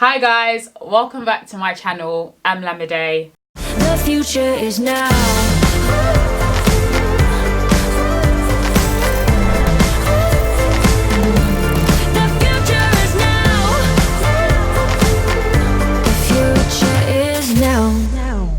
Hi guys, welcome back to my channel. I'm Lamide. The future is now. The future is now. The future is now.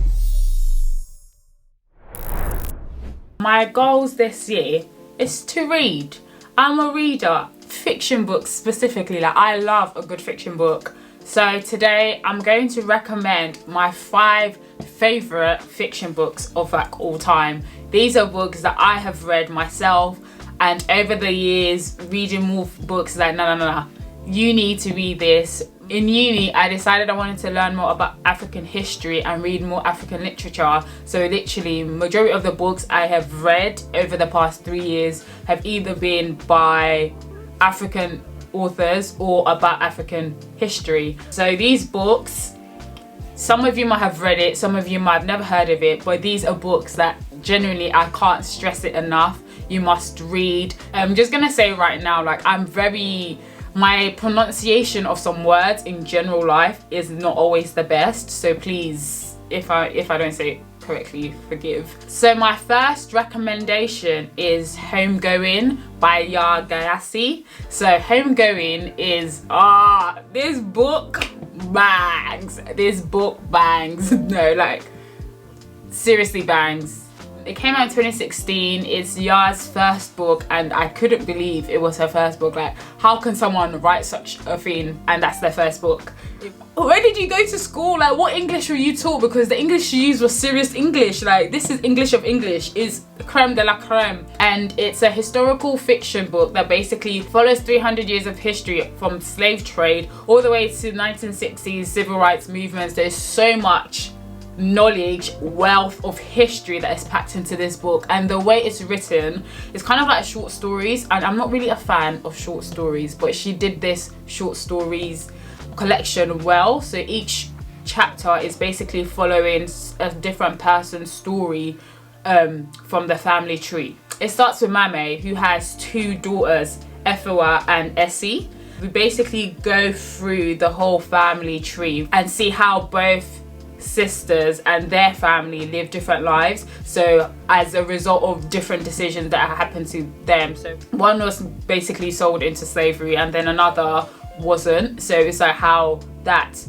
My goals this year is to read. I'm a reader, fiction books specifically. Like, I love a good fiction book. So today I'm going to recommend my 5 favorite fiction books of all time. These are books that I have read myself, and over the years reading more books like no, you need to read this. In uni I decided I wanted to learn more about African history and read more African literature. So literally majority of the books I have read over the past 3 years have either been by African authors or about African history. So these books, some of you might have read it, some of you might have never heard of it, but these are books that genuinely, I can't stress it enough, you must read. I'm just gonna say right now, like, my pronunciation of some words in general life is not always the best, so please, if I don't say it correctly, forgive. So my first recommendation is Homegoing by Ya Gyasi. So Homegoing is this book bangs. No, like, seriously bangs. It came out in 2016. It's Ya's first book, and I couldn't believe it was her first book. Like, how can someone write such a thing and that's their first book? Where did you go to school? Like, what English were you taught? Because the English you used was serious English. Like, this is English of English, is creme de la creme. And it's a historical fiction book that basically follows 300 years of history from slave trade all the way to 1960s civil rights movements. There's so much knowledge, wealth of history that is packed into this book, and the way it's written is kind of like short stories, and I'm not really a fan of short stories, but she did this short stories collection well. So each chapter is basically following a different person's story from the family tree. It starts with Mame, who has 2 daughters, Efua and Essie. We basically go through the whole family tree and see how both sisters and their family live different lives, so as a result of different decisions that happened to them. So one was basically sold into slavery and then another wasn't. So it's like how that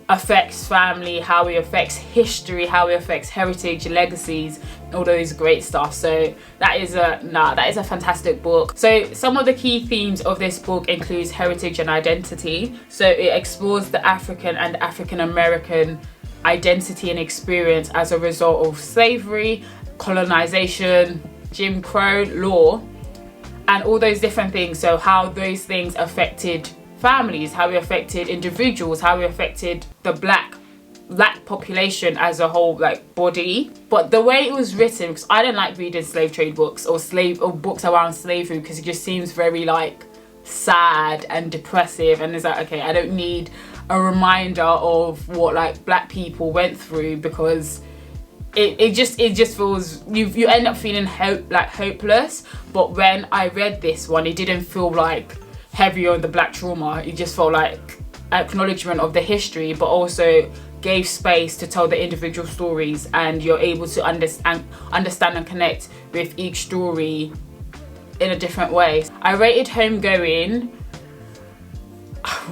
affects family, how it affects history, how it affects heritage, legacies, all those great stuff. So that is a fantastic book. So some of the key themes of this book includes heritage and identity. So it explores the African and African American identity and experience as a result of slavery, colonization, Jim Crow law, and all those different things. So how those things affected families, how it affected individuals, how it affected the black population as a whole, like, body. But the way it was written, because I don't like reading slave trade books or books around slavery, because it just seems very like sad and depressive, and it's like, okay, I don't need a reminder of what like black people went through, because it just feels, you end up feeling hopeless. But when I read this one, it didn't feel like heavy on the black trauma. It just felt like acknowledgement of the history, but also gave space to tell the individual stories, and you're able to understand and connect with each story in a different way. I rated Homegoing,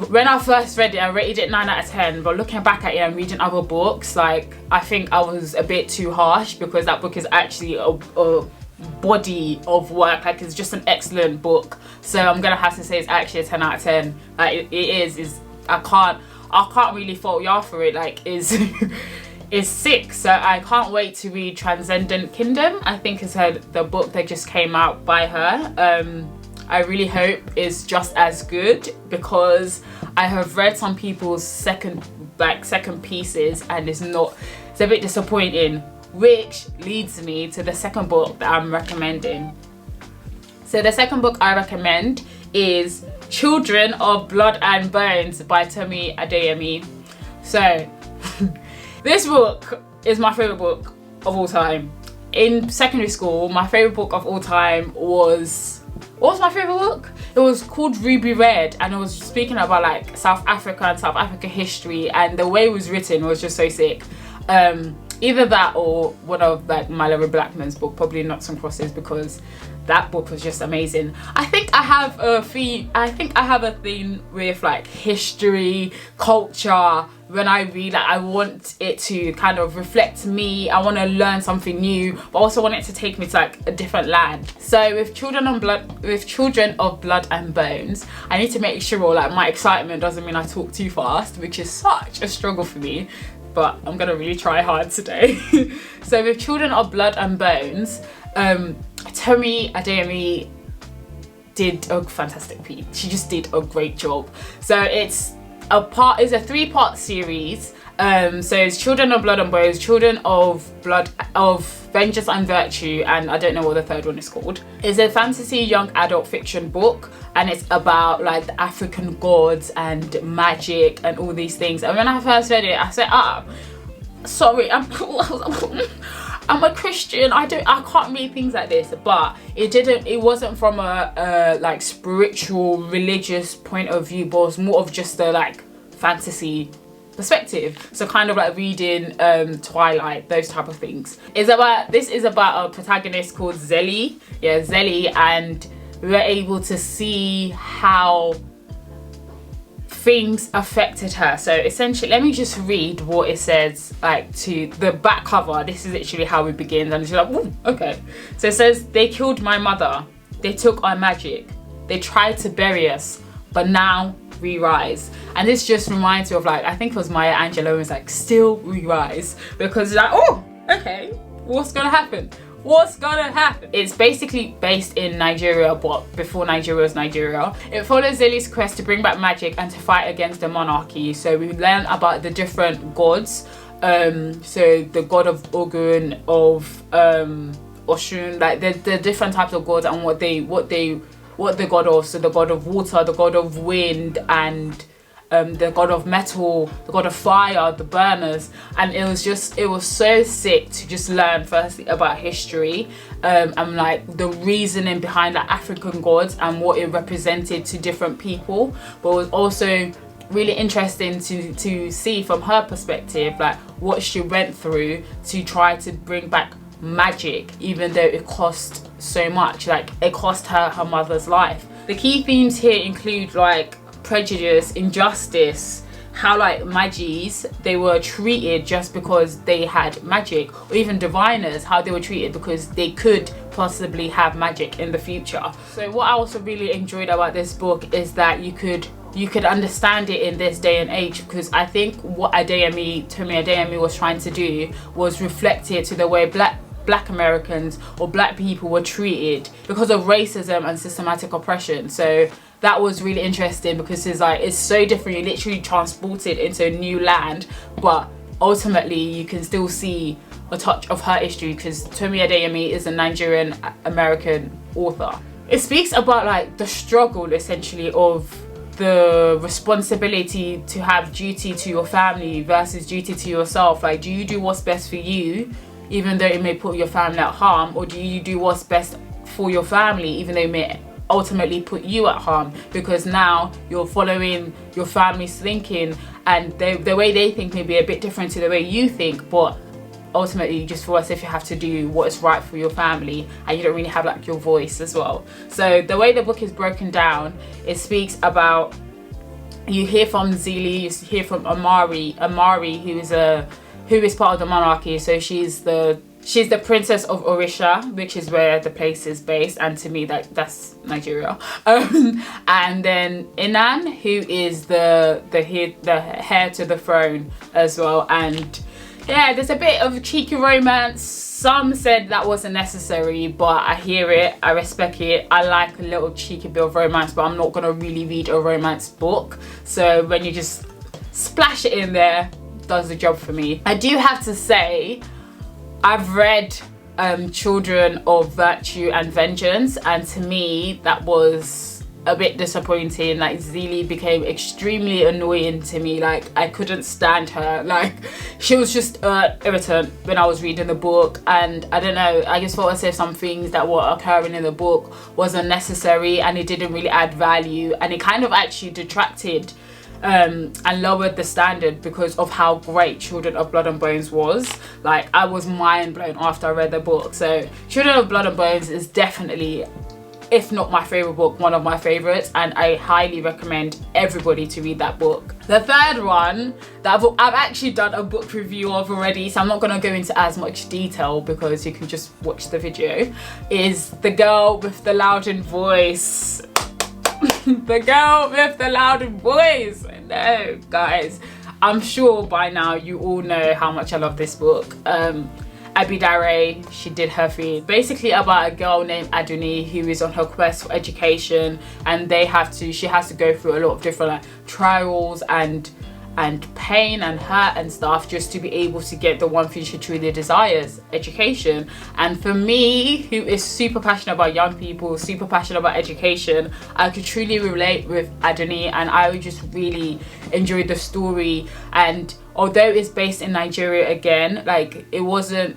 when I first read it, I rated it 9 out of 10, but looking back at it and reading other books, like, I think I was a bit too harsh, because that book is actually a body of work. Like, it's just an excellent book. So I'm gonna have to say it's actually a 10 out of 10. Like, it is I can't really fault y'all for it. Like, is sick. So I can't wait to read Transcendent Kingdom. I think is the book that just came out by her. I really hope it's just as good, because I have read some people's second pieces and it's a bit disappointing, which leads me to the second book that I'm recommending. So the second book I recommend is Children of Blood and Bones by Tomi Adeyemi. So this book is my favorite book of all time. In secondary school, my favorite book of all time was... What was my favorite book? it was called Ruby Red, and it was speaking about like South Africa and South Africa history, and the way it was written was just so sick. Either that or one of like Mallory Blackman's book, probably Knots and Crosses, because that book was just amazing. I think I have a thing with like history, culture. When I read, like, I want it to kind of reflect me. I want to learn something new, but also want it to take me to like a different land. So with Children of Blood and Bones, I need to make sure like my excitement doesn't mean I talk too fast, which is such a struggle for me. But I'm gonna really try hard today. So with Children of Blood and Bones, Tomi Adeyemi did a fantastic piece. She just did a great job. So it's a 3-part series. So it's Children of Blood and Bones, Children of Vengeance and Virtue, and I don't know what the third one is called. It's a fantasy young adult fiction book, and it's about like the African gods and magic and all these things. And when I first read it, I said, sorry, I'm a Christian. I can't read things like this. But it wasn't from a like spiritual, religious point of view, but it was more of just a like fantasy perspective. So kind of like reading Twilight, those type of things. This is about a protagonist called Zelly. Yeah, Zelly, and we were able to see how things affected her. So essentially, let me just read what it says, like to the back cover. This is literally how it begins, and it's like, ooh, okay. So it says, they killed my mother, they took our magic, they tried to bury us, but now we rise. And this just reminds me of like, I think it was Maya Angelou, was like, still we rise, because it's like, oh, okay, what's gonna happen? What's gonna happen? It's basically based in Nigeria, but before Nigeria was Nigeria. It follows Zelly's quest to bring back magic and to fight against the monarchy. So we learn about the different gods. So the god of Ogun, of Oshun, like the different types of gods and what the god of. So the god of water, the god of wind, and the god of metal, the god of fire, the burners. And it was so sick to just learn firstly about history and like the reasoning behind the African gods and what it represented to different people. But it was also really interesting to see from her perspective like what she went through to try to bring back magic, even though it cost so much. Like it cost her mother's life. The key themes here include like prejudice, injustice, how like magis, they were treated just because they had magic, or even diviners, how they were treated because they could possibly have magic in the future. So what I also really enjoyed about this book is that you could understand it in this day and age, because I think what Tomi Adeyemi was trying to do was reflect it to the way black Americans or black people were treated because of racism and systematic oppression. So that was really interesting, because it's so different. You're literally transported into a new land, but ultimately you can still see a touch of her history, because Tomi Adeyemi is a Nigerian American author. It speaks about like the struggle essentially of the responsibility to have duty to your family versus duty to yourself. Like, do you do what's best for you even though it may put your family at harm, or do you do what's best for your family even though it may ultimately put you at harm, because now you're following your family's thinking and the way they think may be a bit different to the way you think, but ultimately you just feel as if you have to do what is right for your family and you don't really have like your voice as well. So the way the book is broken down, it speaks about, you hear from Zili, you hear from Amari who is part of the monarchy. So she's the princess of Orisha, which is where the place is based, and to me that's Nigeria. And then Inan, who is the heir to the throne as well. And yeah, there's a bit of cheeky romance. Some said that wasn't necessary, but I hear it, I respect it. I like a little cheeky bit of romance, but I'm not gonna really read a romance book. So when you just splash it in there, does the job for me. I do have to say, I've read Children of Virtue and Vengeance, and to me that was a bit disappointing. Like Zili became extremely annoying to me. Like I couldn't stand her. Like she was just irritant when I was reading the book, and I don't know, I just thought as if some things that were occurring in the book was unnecessary and it didn't really add value, and it kind of actually detracted and lowered the standard because of how great Children of Blood and Bones was. Like I was mind blown after I read the book. So Children of Blood and Bones is definitely, if not my favorite book, one of my favorites, and I highly recommend everybody to read that book. The third one that I've actually done a book review of already, so I'm not going to go into as much detail because you can just watch the video, is The Girl with the Louder Voice. The Girl with the Louder Voice. No, guys, I'm sure by now you all know how much I love this book. Abidare, she did her thing. Basically about a girl named Aduni who is on her quest for education, and she has to go through a lot of different like trials and pain and hurt and stuff just to be able to get the one thing she truly desires, education. And for me, who is super passionate about young people, super passionate about education, I could truly relate with Adoni, and I just really enjoyed the story. And although it's based in Nigeria again, like it wasn't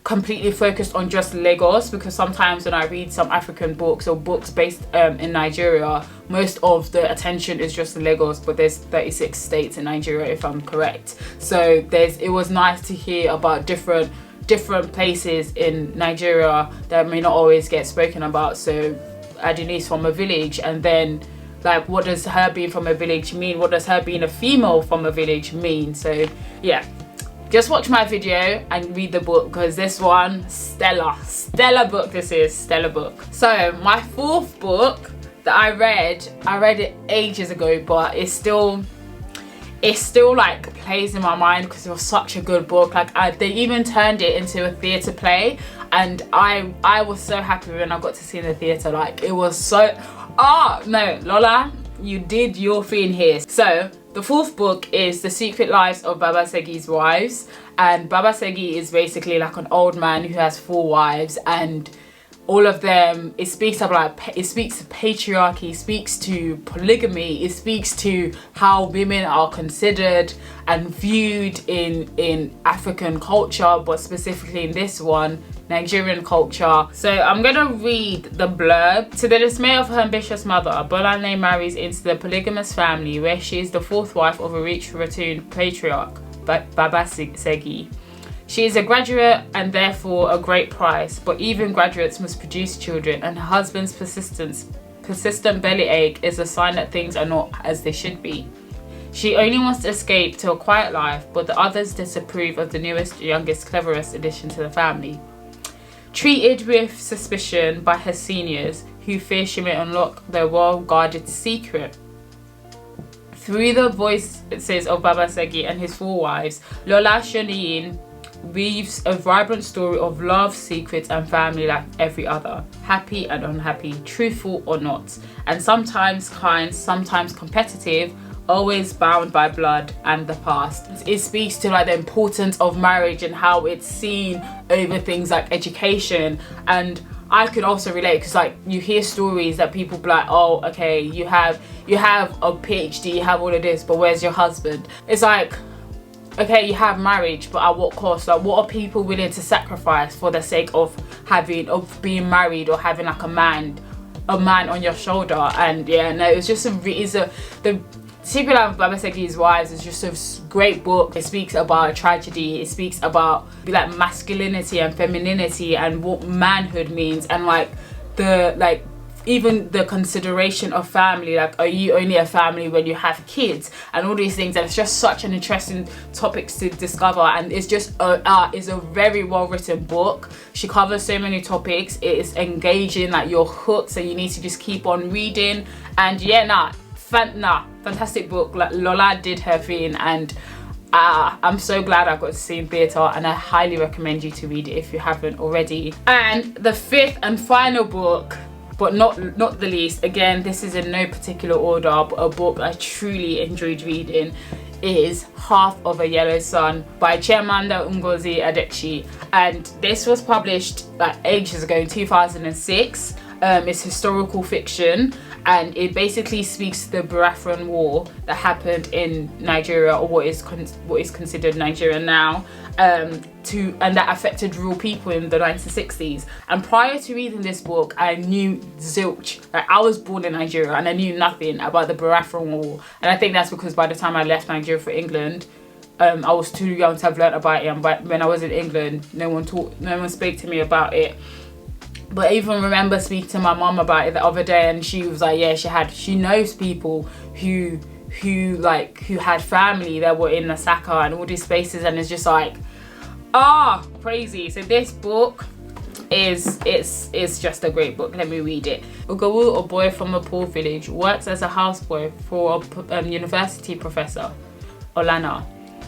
completely focused on just Lagos, because sometimes when I read some African books or books based in Nigeria, most of the attention is just Lagos, but there's 36 states in Nigeria if I'm correct. So it was nice to hear about different places in Nigeria that may not always get spoken about. So Aduni's from a village, and then like what does her being from a village mean? What does her being a female from a village mean? So yeah, just watch my video and read the book, because this one, stellar book. This is stellar book. So my fourth book that I read it ages ago, but it still like plays in my mind because it was such a good book. Like they even turned it into a theatre play, and I was so happy when I got to see it in the theatre. Like it was so, no, Lola, you did your thing here. So the fourth book is The Secret Lives of BabaSegis' Wives, and BabaSegi is basically like an old man who has 4 wives, and all of them, it speaks to patriarchy, it speaks to polygamy, it speaks to how women are considered and viewed in African culture, but specifically in this one, Nigerian culture. So I'm gonna read the blurb. To the dismay of her ambitious mother, Bolane marries into the polygamous family where she is the 4th wife of a rich Rotun patriarch, BabaSegi. She is a graduate and therefore a great prize, but even graduates must produce children, and her husband's persistent bellyache is a sign that things are not as they should be. She only wants to escape to a quiet life, but the others disapprove of the newest, youngest, cleverest addition to the family. Treated with suspicion by her seniors, who fear she may unlock their well-guarded secret. Through the voices of BabaSegi and his 4 wives, Lola Shoniyin weaves a vibrant story of love, secrets and family like every other. Happy and unhappy, truthful or not, and sometimes kind, sometimes competitive, always bound by blood and the past. It speaks to like the importance of marriage and how it's seen over things like education. And I could also relate, because like you hear stories that people be like, oh okay, you have a PhD, you have all of this, but where's your husband? It's like, okay, you have marriage, but at what cost? Like what are people willing to sacrifice for the sake of being married or having like a man on your shoulder? And yeah, no, it's just the Secret Life of BabaSegis' Wives is just a great book. It speaks about tragedy, it speaks about like masculinity and femininity and what manhood means, and even the consideration of family, like are you only a family when you have kids, and all these things. And it's just such an interesting topics to discover, and it's just it's a very well written book. She covers so many topics, it is engaging, like you're hooked, so you need to just keep on reading. And yeah, fantastic book. Like Lola did her thing, and I'm so glad I got to see in theatre, and I highly recommend you to read it if you haven't already. And the 5th and final book, but not the least, again this is in no particular order, but a book I truly enjoyed reading, is Half of a Yellow Sun by Chimamanda Ngozi Adichie, and this was published like ages ago in 2006. It's historical fiction, and it basically speaks to the Biafran War that happened in Nigeria, or what is considered Nigeria now, and that affected real people in the 1960s. And prior to reading this book, I knew zilch. Like, I was born in Nigeria and I knew nothing about the Biafran War, and I think that's because by the time I left Nigeria for England, I was too young to have learnt about it, and when I was in England, no one spoke to me about it. But I even remember speaking to my mum about it the other day, and she was like, yeah, she knows people who had family that were in Lasaka and all these spaces, and it's just like, crazy. So this book is just a great book. Let me read it. Ugawu, a boy from a poor village, works as a houseboy for a university professor, Olana.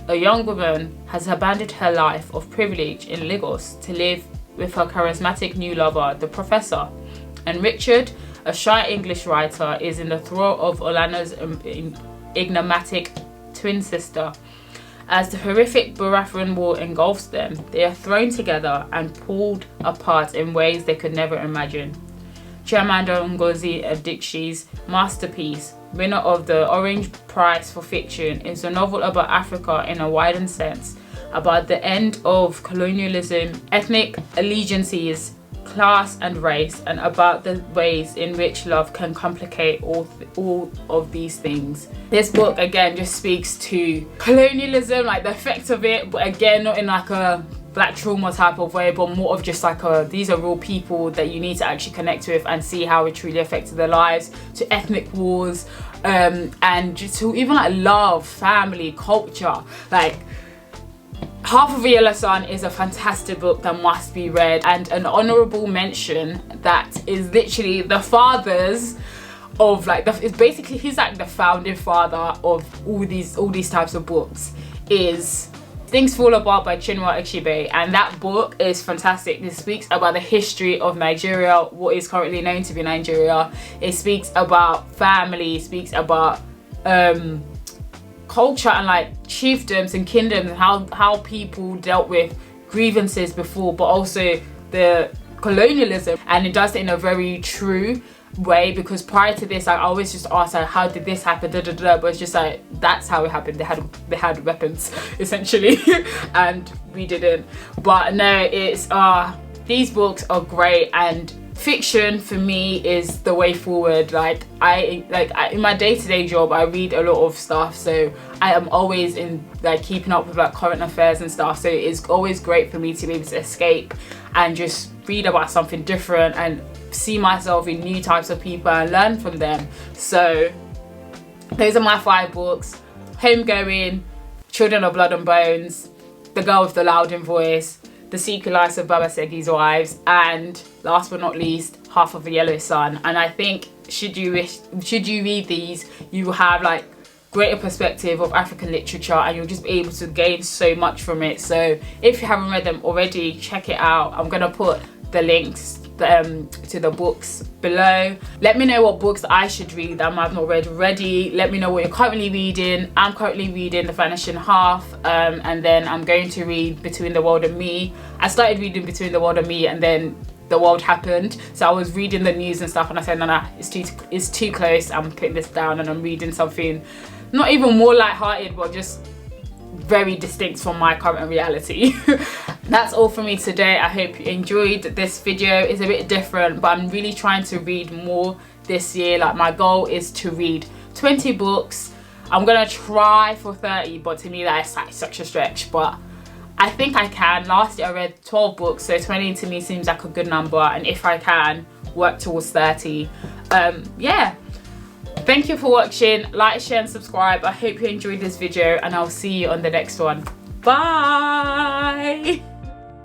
A young woman has abandoned her life of privilege in Lagos to live with her charismatic new lover, the professor. And Richard, a shy English writer, is in the thrall of Olana's enigmatic twin sister. As the horrific Biafran War engulfs them, they are thrown together and pulled apart in ways they could never imagine. Chimamanda Ngozi Adichie's masterpiece, winner of the Orange Prize for Fiction, is a novel about Africa in a widened sense, about the end of colonialism, ethnic allegiances, class and race, and about the ways in which love can complicate all of these things. This book again just speaks to colonialism, like the effects of it, but again not in like a black trauma type of way, but more of just like these are real people that you need to actually connect with and see how it truly affected their lives, to ethnic wars, and just to even like love, family, culture. Like, Half of a Yellow Sun is a fantastic book that must be read, and an honourable mention that is literally the fathers of like it's basically, he's like the founding father of all these types of books, is Things Fall Apart by Chinua Achebe, and that book is fantastic. It speaks about the history of Nigeria, what is currently known to be Nigeria. It speaks about family, it speaks about culture and like chiefdoms and kingdoms, and how people dealt with grievances before, but also the colonialism, and it does it in a very true way, because prior to this, I always just asked like, how did this happen, but it's just like, that's how it happened. They had weapons essentially and we didn't. But no, it's these books are great, and fiction for me is the way forward. Like I in my day-to-day job, I read a lot of stuff, so I am always in like keeping up with like current affairs and stuff, so it's always great for me to be able to escape and just read about something different and see myself in new types of people and learn from them. So those are my 5 books: Homegoing, Children of Blood and Bones, The Girl with the Louding Voice, The Secret Lives of BabaSegis Wives, and last but not least, Half of a Yellow Sun. And I think should you read these, you will have like greater perspective of African literature, and you'll just be able to gain so much from it. So if you haven't read them already, check it out. I'm gonna put the links to the books below. Let me know what books I should read that I've not read already. Let me know what you're currently reading. I'm currently reading The Vanishing Half, and then I'm going to read Between the World and Me. I started reading Between the World and Me, and then the world happened, so I was reading the news and stuff, and I said no, it's too close. I'm putting this down and I'm reading something not even more lighthearted, but just very distinct from my current reality. That's all for me today. I hope you enjoyed this video. It's a bit different, but I'm really trying to read more this year. Like, my goal is to read 20 books. I'm gonna try for 30, but to me that is like such a stretch, but I think I can. Last year I read 12 books, so 20 to me seems like a good number, and if I can work towards 30, yeah. Thank you for watching. Like, share and subscribe. I hope you enjoyed this video, and I'll see you on the next one. Bye.